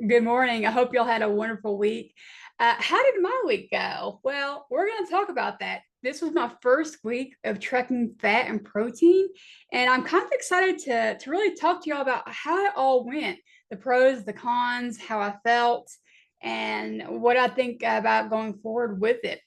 Good morning. I hope y'all had a wonderful week. How did my week go? Well, we're going to talk about that. This was my first week of tracking fat and protein, and I'm kind of excited to really talk to y'all about how it all went, the pros, the cons, how I felt, and what I think about going forward with it.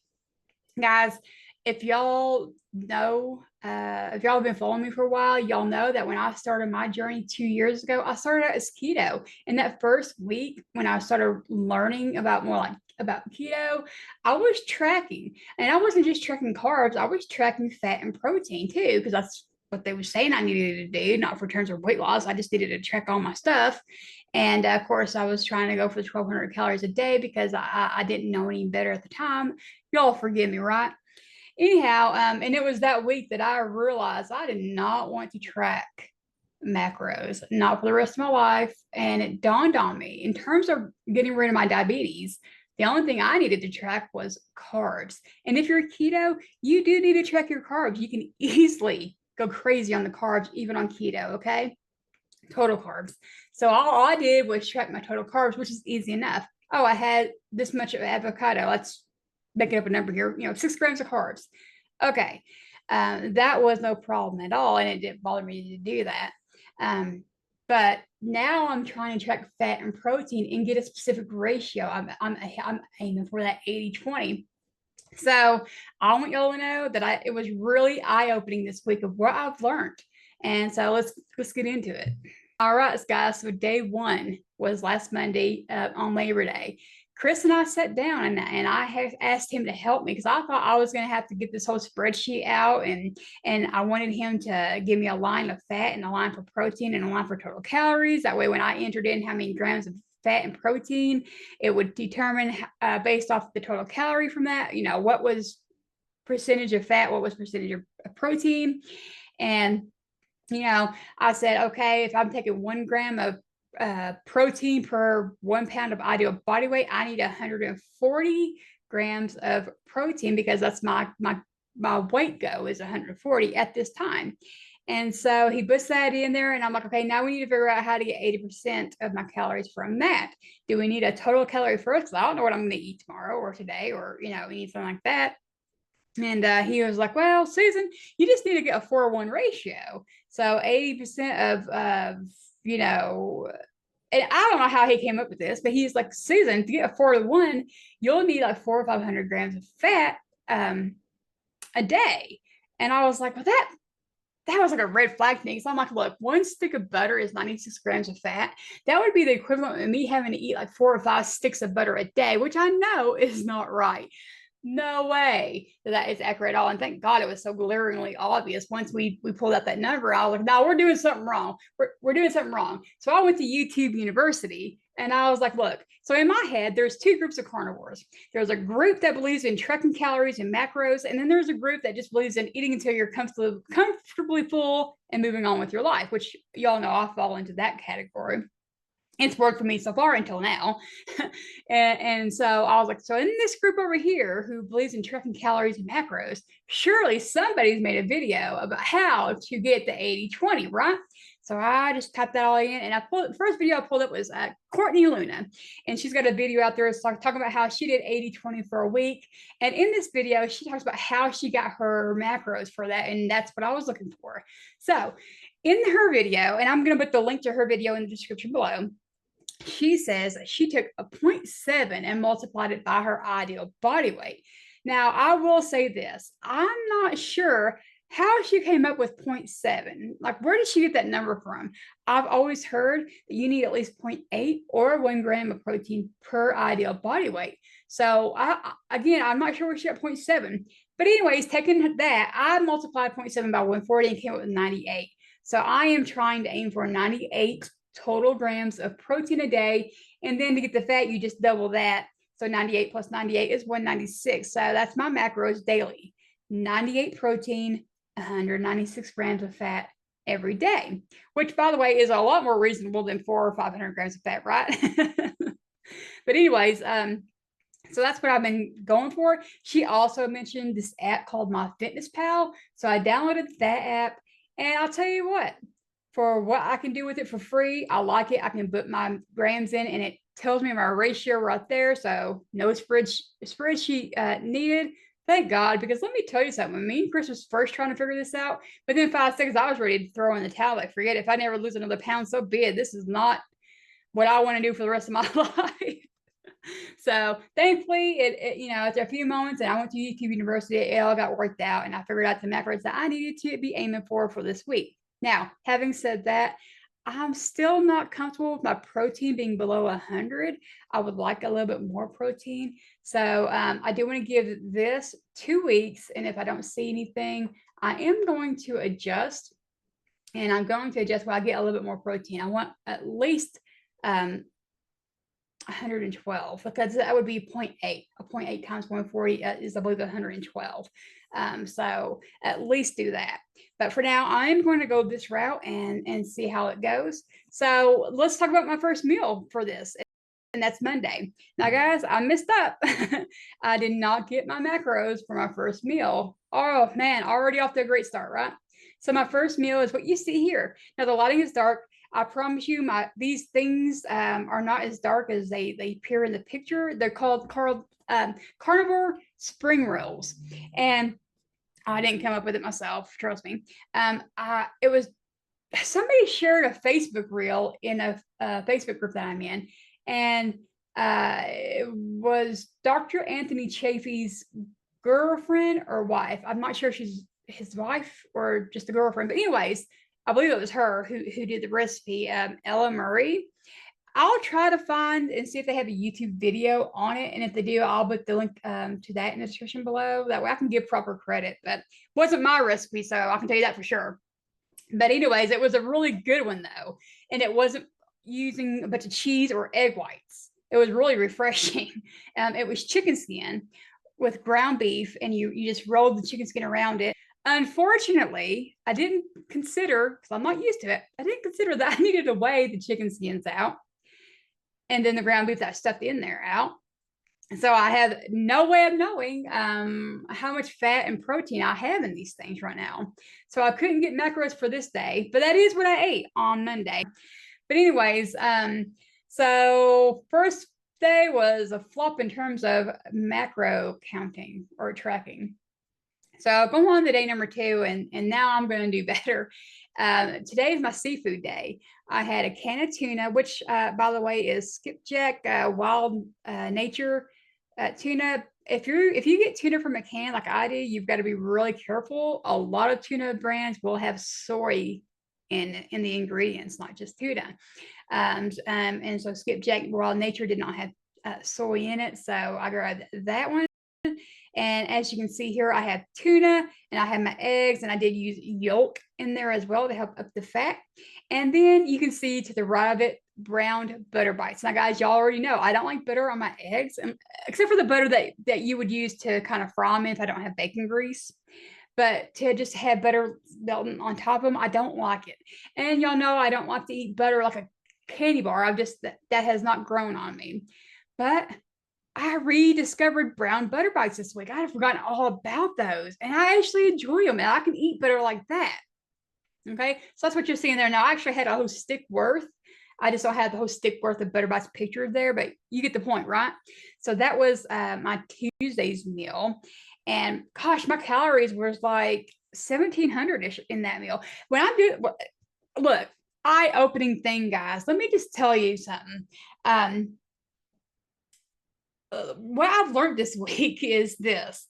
Guys, if y'all know, if y'all have been following me for a while, y'all know that when I started my journey 2 years ago, I started out as keto. And that first week, when I started learning about more like about keto, I was tracking, and I wasn't just tracking carbs, I was tracking fat and protein too, because that's what they were saying I needed to do, not for terms of weight loss. I just needed to track all my stuff. And of course, I was trying to go for the 1,200 calories a day because I didn't know any better at the time. Y'all forgive me, right? Anyhow, and it was that week that I realized I did not want to track macros, not for the rest of my life. And it dawned on me in terms of getting rid of my diabetes, the only thing I needed to track was carbs. And if you're keto, you do need to track your carbs. You can easily go crazy on the carbs, even on keto, okay? Total carbs. So all I did was track my total carbs, which is easy enough. Oh, I had this much of avocado. Let's make it up a number here, 6 grams of carbs. Okay. That was no problem at all. And it didn't bother me to do that. But now I'm trying to track fat and protein and get a specific ratio. I'm aiming for that 80-20. So I want y'all to know that it was really eye-opening this week of what I've learned. And so let's get into it. All right, guys. So day one was last Monday on Labor Day. Chris and I sat down and I have asked him to help me because I thought I was going to have to get this whole spreadsheet out and I wanted him to give me a line of fat and a line for protein and a line for total calories. That way, when I entered in how many grams of fat and protein, it would determine based off the total calorie from that, what was percentage of fat, what was percentage of protein. And I said, okay, if I'm taking 1 gram of protein per 1 pound of ideal body weight, I need 140 grams of protein because that's my weight go is 140 at this time. And so he puts that in there, and I'm like, okay, now we need to figure out how to get 80% of my calories from that. Do we need a total calorie first? Because I don't know what I'm going to eat tomorrow or today, or anything like that. And he was like, well, Susan, you just need to get a 4:1 ratio. So 80% and I don't know how he came up with this, but he's like, Susan, to get a 4:1, you'll need like 400 or 500 grams of fat a day. And I was like, well, that was like a red flag thing. So I'm like, look, 1 stick of butter is 96 grams of fat. That would be the equivalent of me having to eat like 4 or 5 sticks of butter a day, which I know is not right. No way that is accurate at all. And thank God it was so glaringly obvious. Once we pulled out that number, I was like, no, we're doing something wrong. We're doing something wrong. So I went to YouTube University and I was like, look, so in my head, there's two groups of carnivores. There's a group that believes in tracking calories and macros, and then there's a group that just believes in eating until you're comfortably full and moving on with your life, which y'all know I fall into that category. It's worked for me so far until now. and so I was like, so in this group over here who believes in tracking calories and macros, surely somebody's made a video about how to get the 80-20, right? So I just typed that all in, and the first video I pulled up was Courtney Luna, and she's got a video out there talking about how she did 80-20 for a week. And in this video, she talks about how she got her macros for that, and that's what I was looking for. So in her video, and I'm going to put the link to her video in the description below, she says she took a 0.7 and multiplied it by her ideal body weight. Now, I will say this. I'm not sure how she came up with 0.7. Like, where did she get that number from? I've always heard that you need at least 0.8 or 1 gram of protein per ideal body weight. So, I'm not sure where she got 0.7. But anyways, taking that, I multiplied 0.7 by 140 and came up with 98. So I am trying to aim for 98 total grams of protein a day. And then to get the fat, you just double that. So 98 plus 98 is 196. So that's my macros daily. 98 protein, 196 grams of fat every day, which, by the way, is a lot more reasonable than 400 or 500 grams of fat, right? But anyways, so that's what I've been going for. She also mentioned this app called myfitnesspal. So I downloaded that app, and I'll tell you what, for what I can do with it for free. I like it. I can put my grams in and it tells me my ratio right there. So no spreadsheet needed. Thank God, because let me tell you something. When me and Chris was first trying to figure this out, within 5 seconds, I was ready to throw in the towel. Like, forget it. If I never lose another pound, so be it. This is not what I want to do for the rest of my life. So thankfully, after a few moments, and I went to YouTube University, it all got worked out, and I figured out the macros that I needed to be aiming for this week. Now, having said that, I'm still not comfortable with my protein being below 100. I would like a little bit more protein. So I do want to give this 2 weeks, and if I don't see anything, I am going to adjust, and I'm going to adjust when I get a little bit more protein. I want at least 112, because that would be 0.8. A 0.8 times 140 is, I believe, 112. So at least do that. But for now, I'm going to go this route and see how it goes. So let's talk about my first meal for this. And that's Monday. Now, guys, I messed up. I did not get my macros for my first meal. Oh, man, already off to a great start, right? So my first meal is what you see here. Now, the lighting is dark. I promise you, these things are not as dark as they appear in the picture. They're called Carnivore spring rolls. And I didn't come up with it myself, trust me. It was somebody shared a Facebook reel in a Facebook group that I'm in, and it was Dr. Anthony Chaffee's girlfriend or wife. I'm not sure if she's his wife or just a girlfriend, but anyways, I believe it was her who did the recipe, Ella Murray. I'll try to find and see if they have a YouTube video on it. And if they do, I'll put the link to that in the description below. That way I can give proper credit. But it wasn't my recipe, so I can tell you that for sure. But anyways, it was a really good one though. And it wasn't using a bunch of cheese or egg whites. It was really refreshing. It was chicken skin with ground beef, and you just rolled the chicken skin around it. Unfortunately, I didn't consider, because I'm not used to it, I didn't consider that I needed to weigh the chicken skins out and then the ground beef that I stuffed in there out. So I have no way of knowing how much fat and protein I have in these things right now. So I couldn't get macros for this day, but that is what I ate on Monday. But anyways, so first day was a flop in terms of macro counting or tracking. So I'll go on to day number 2, and now I'm going to do better. Today is my seafood day. I had a can of tuna, which, by the way, is skipjack wild nature tuna. If you get tuna from a can like I do, you've got to be really careful. A lot of tuna brands will have soy in the ingredients, not just tuna. And so skipjack wild nature did not have soy in it, so I grabbed that one. And as you can see here, I have tuna and I have my eggs, and I did use yolk in there as well to help up the fat. And then you can see to the right of it, browned butter bites. Now, guys, y'all already know I don't like butter on my eggs, except for the butter that you would use to kind of fry them if I don't have bacon grease. But to just have butter melting on top of them, I don't like it. And y'all know I don't like to eat butter like a candy bar. That has not grown on me. But I rediscovered brown butter bites this week. I had forgotten all about those, and I actually enjoy them, and I can eat butter like that. Okay, so that's what you're seeing there. Now, I actually had a whole stick worth. I just don't have the whole stick worth of butter bites pictured there, but you get the point, right? So that was my Tuesday's meal, and gosh, my calories was like 1,700-ish in that meal. When I do, look, eye-opening thing, guys. Let me just tell you something. What I've learned this week is this.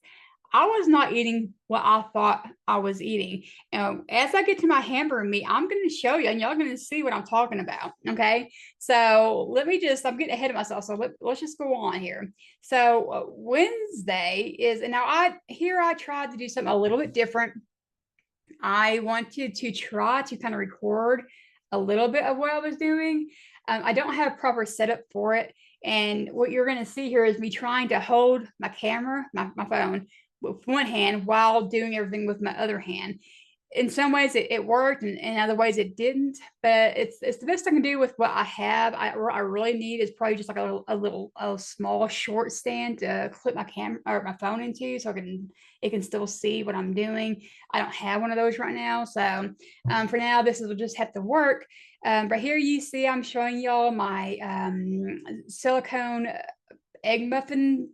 I was not eating what I thought I was eating. As I get to my hamburger meat, I'm going to show you, and y'all going to see what I'm talking about. Okay. So I'm getting ahead of myself. So let's just go on here. So Wednesday is, and now I tried to do something a little bit different. I wanted to try to kind of record a little bit of what I was doing. I don't have proper setup for it. And what you're going to see here is me trying to hold my camera, my phone, with one hand while doing everything with my other hand. in some ways it worked, and in other ways it didn't, but it's the best I can do with what I have. I really need is probably just like a small short stand to clip my camera or my phone into, so it can still see what I'm doing. I don't have one of those right now, so for now this will just have to work. But here you see I'm showing y'all my silicone egg muffin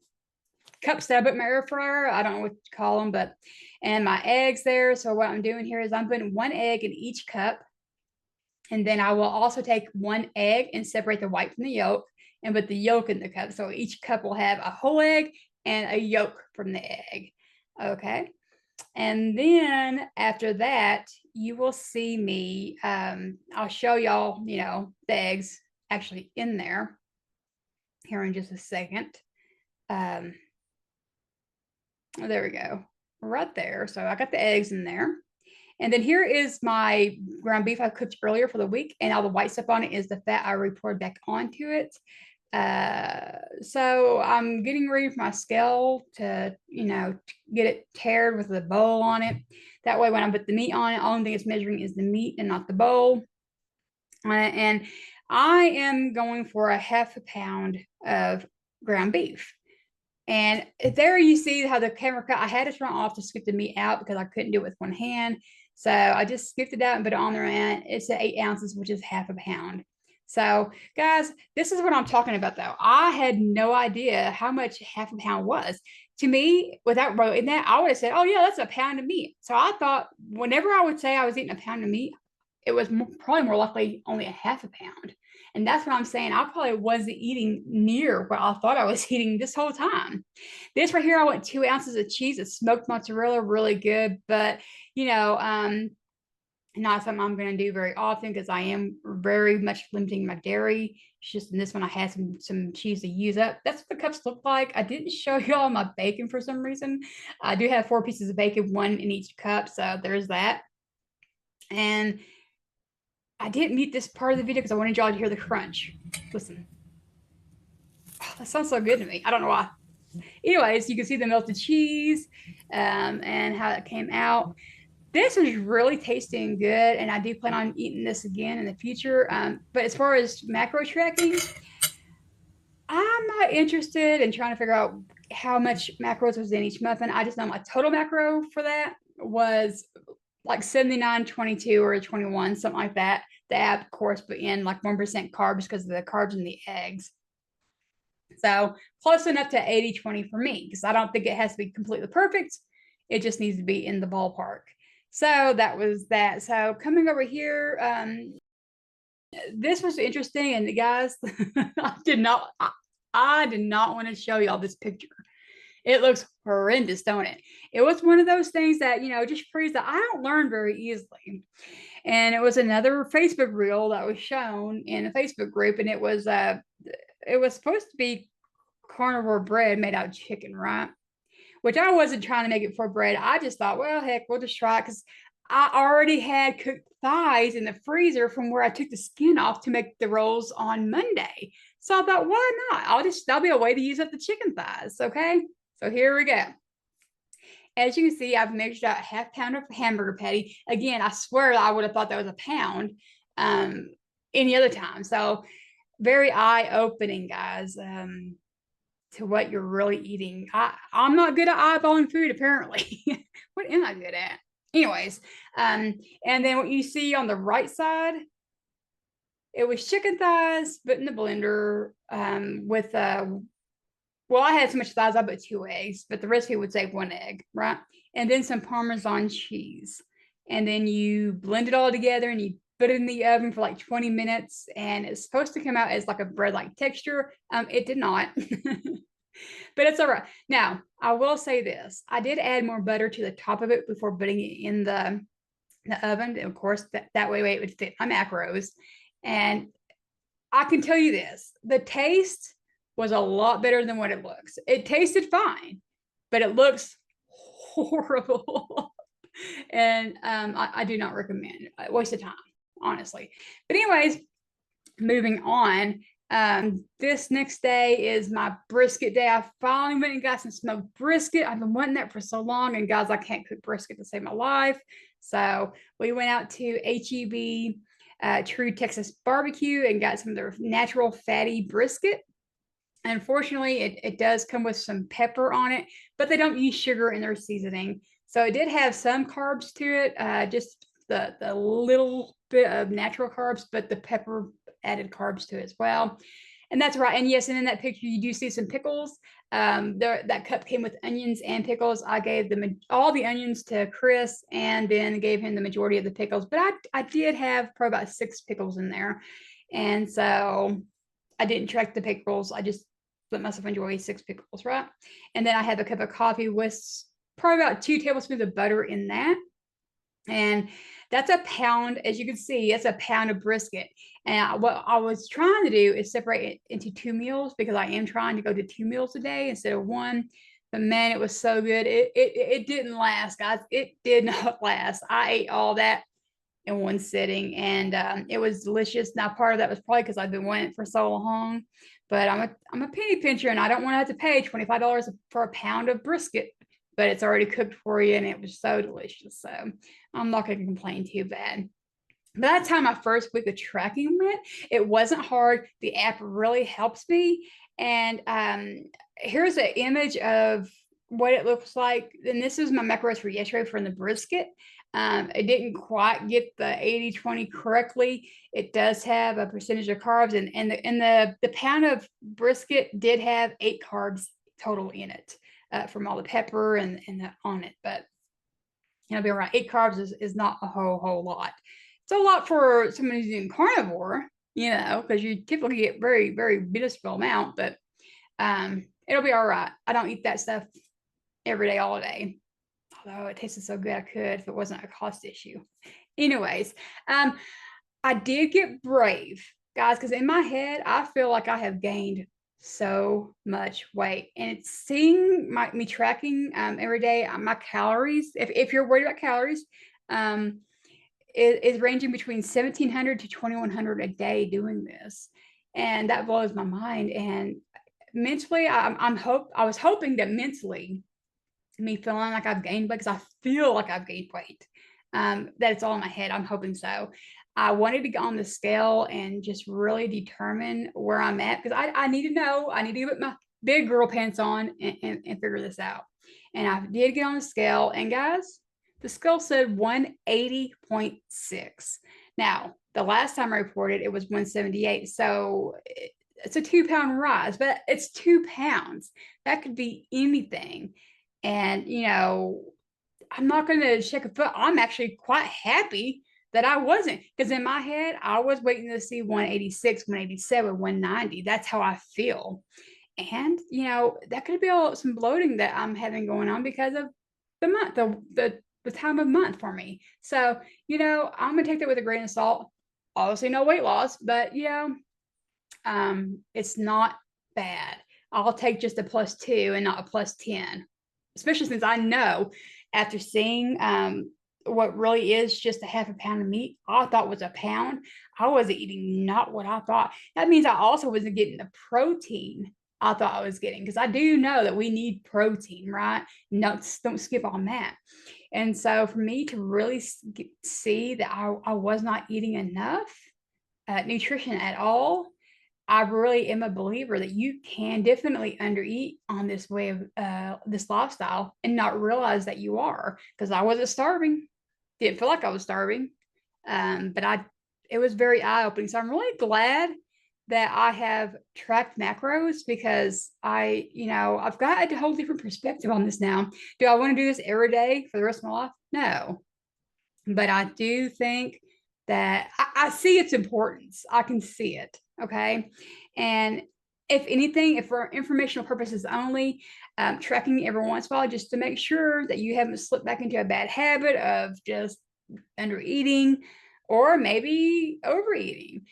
cups that I put in my air fryer. I don't know what to call them, but and my eggs there. So what I'm doing here is I'm putting one egg in each cup. And then I will also take one egg and separate the white from the yolk and put the yolk in the cup. So each cup will have a whole egg and a yolk from the egg. Okay. And then after that, you will see me, I'll show y'all, the eggs actually in there here in just a second. There we go, right there. So I got the eggs in there. And then here is my ground beef I cooked earlier for the week, and all the white stuff on it is the fat I poured back onto it. So I'm getting ready for my scale to, to get it tared with the bowl on it. That way, when I put the meat on it, only thing it's measuring is the meat and not the bowl. And I am going for a half a pound of ground beef. And there you see how the camera cut. I had to turn off to scoop the meat out because I couldn't do it with one hand. So I just scooped it out and put it on there, and it's at 8 ounces, which is half a pound. So guys, this is what I'm talking about though. I had no idea how much half a pound was. To me, without writing that, I would have said, oh yeah, that's a pound of meat. So I thought whenever I would say I was eating a pound of meat, it was probably more likely only a half a pound. And that's what I'm saying. I probably wasn't eating near what I thought I was eating this whole time. This right here, I went 2 ounces of cheese. It's smoked mozzarella, really good. But, not something I'm going to do very often because I am very much limiting my dairy. It's just in this one, I had some cheese to use up. That's what the cups look like. I didn't show y'all my bacon for some reason. I do have 4 pieces of bacon, one in each cup. So there's that. And I didn't mute this part of the video because I wanted y'all to hear the crunch. Listen. Oh, that sounds so good to me. I don't know why. Anyways, you can see the melted cheese and how it came out. This is really tasting good, and I do plan on eating this again in the future. But as far as macro tracking, I'm not interested in trying to figure out how much macros was in each muffin. I just know my total macro for that was like 79, 22, or 21, something like that. The app, of course, put in like 1% carbs because of the carbs in the eggs. So close enough to 80-20 for me, because I don't think it has to be completely perfect. It just needs to be in the ballpark. So that was that. So coming over here, this was interesting. And guys, I did not want to show y'all this picture. It looks horrendous, don't it? It was one of those things that, just proves that I don't learn very easily. And it was another Facebook reel that was shown in a Facebook group, and it was supposed to be carnivore bread made out of chicken, right? Which I wasn't trying to make it for bread. I just thought, well, heck, we'll just try it, because I already had cooked thighs in the freezer from where I took the skin off to make the rolls on Monday. So I thought, why not? That'll be a way to use up the chicken thighs. Okay. So here we go. As you can see, I've measured out half pound of hamburger patty. Again, I swear I would have thought that was a pound any other time. So very eye-opening, guys, to what you're really eating. I'm not good at eyeballing food, apparently. What am I good at? Anyways, and then what you see on the right side, it was chicken thighs, put in the blender with well, I had so much thighs, I put 2 eggs, but the recipe would say 1 egg, right? And then some Parmesan cheese. And then you blend it all together and you put it in the oven for like 20 minutes. And it's supposed to come out as like a bread-like texture. It did not. But it's all right. Now, I will say this. I did add more butter to the top of it before putting it in the oven. And of course, that way it would fit my macros. And I can tell you this. The taste was a lot better than what it looks. It tasted fine, but it looks horrible. And I do not recommend it. A waste of time, honestly. But anyways, moving on. This next day is my brisket day. I finally went and got some smoked brisket. I've been wanting that for so long, and guys, I can't cook brisket to save my life. So we went out to HEB, True Texas Barbecue, and got some of their natural fatty brisket. Unfortunately, it does come with some pepper on it, but they don't use sugar in their seasoning. So it did have some carbs to it, just the little bit of natural carbs, but the pepper added carbs to it as well. And that's right. And yes, and in that picture, you do see some pickles. That cup came with onions and pickles. I gave all the onions to Chris and then gave him the majority of the pickles. But I did have probably about 6 pickles in there. And so I didn't track the pickles. I just let myself enjoy 6 pickles, right? And then I had a cup of coffee with probably about 2 tablespoons of butter in that. And that's a pound, as you can see, that's a pound of brisket. And what I was trying to do is separate it into 2 meals because I am trying to go to 2 meals a day instead of 1. But man, it was so good. It didn't last, guys. It did not last. I ate all that in one sitting, and it was delicious. Now, part of that was probably because I've been wanting it for so long, but I'm a penny pincher, and I don't want to have to pay $25 for a pound of brisket, but it's already cooked for you, and it was so delicious. So I'm not going to complain too bad. But that's how my first week of tracking went. It wasn't hard. The app really helps me. And here's an image of what it looks like. And this is my macros for yesterday for the brisket. It didn't quite get the 80-20 correctly. It does have a percentage of carbs, and the pound of brisket did have 8 carbs total in it from all the pepper and on it. But it'll be around 8 carbs is not a whole lot. It's a lot for someone who's doing carnivore, because you typically get very, very minuscule amount, but it'll be all right. I don't eat that stuff every day, all day. Although it tasted so good, I could if it wasn't a cost issue. Anyways, I did get brave, guys, because in my head, I feel like I have gained so much weight, and it's seeing me tracking every day my calories. If you're worried about calories, is ranging between 1,700 to 2,100 a day doing this, and that blows my mind. And mentally, I was hoping that mentally, me feeling like I've gained weight, because I feel like I've gained weight, that it's all in my head. I'm hoping so. I wanted to go on the scale and just really determine where I'm at, because I need to know. I need to put my big girl pants on and figure this out. And I did get on the scale, and guys, the scale said 180.6. Now, the last time I reported, it was 178. So it's a 2-pound rise, but it's 2 pounds. That could be anything. And, I'm not going to shake a foot. I'm actually quite happy that I wasn't, because in my head, I was waiting to see 186, 187, 190. That's how I feel. And, that could be some bloating that I'm having going on because of the month, the time of month for me. So, I'm going to take that with a grain of salt. Obviously, no weight loss, but, it's not bad. I'll take just a +2 and not a +10, especially since I know after seeing what really is just a half a pound of meat, I thought was a pound. I wasn't eating not what I thought. That means I also wasn't getting the protein I thought I was getting, because I do know that we need protein, right? No, don't skip on that. And so for me to really see that I was not eating enough nutrition at all, I really am a believer that you can definitely undereat on this way of this lifestyle and not realize that you are, because I wasn't starving. Didn't feel like I was starving. But it was very eye-opening. So I'm really glad that I have tracked macros, because I've got a whole different perspective on this now. Do I want to do this every day for the rest of my life? No. But I do think that I see its importance. I can see it. Okay. And if anything, if for informational purposes only, tracking every once in a while, just to make sure that you haven't slipped back into a bad habit of just under eating or maybe overeating.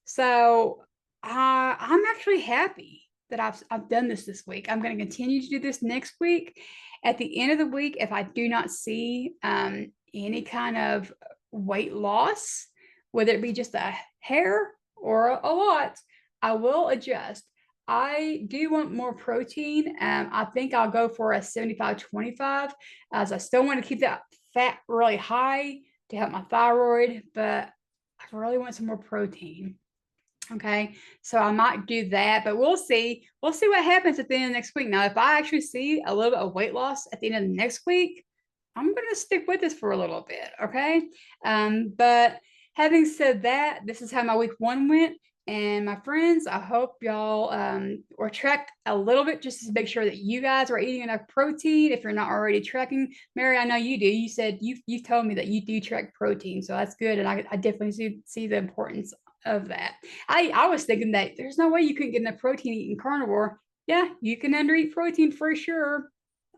So I'm actually happy that I've done this week. I'm going to continue to do this next week. At the end of the week, if I do not see any kind of weight loss, whether it be just a hair or a lot, I will adjust. I do want more protein. I think I'll go for a 75-25, as I still want to keep that fat really high to help my thyroid, but I really want some more protein. Okay, so I might do that, but we'll see. We'll see what happens at the end of next week. Now, if I actually see a little bit of weight loss at the end of the next week, I'm going to stick with this for a little bit. Okay, but having said that, this is how my week 1 went. And my friends, I hope y'all or track a little bit just to make sure that you guys are eating enough protein. If you're not already tracking, Mary, I know you do. You said you told me that you do track protein, so that's good, and I definitely see the importance of that. I was thinking that there's no way you couldn't get enough protein eating carnivore. Yeah, you can undereat protein for sure.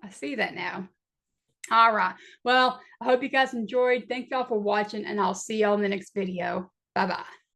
I see that now. All right. Well, I hope you guys enjoyed. Thank y'all for watching, and I'll see y'all in the next video. Bye-bye.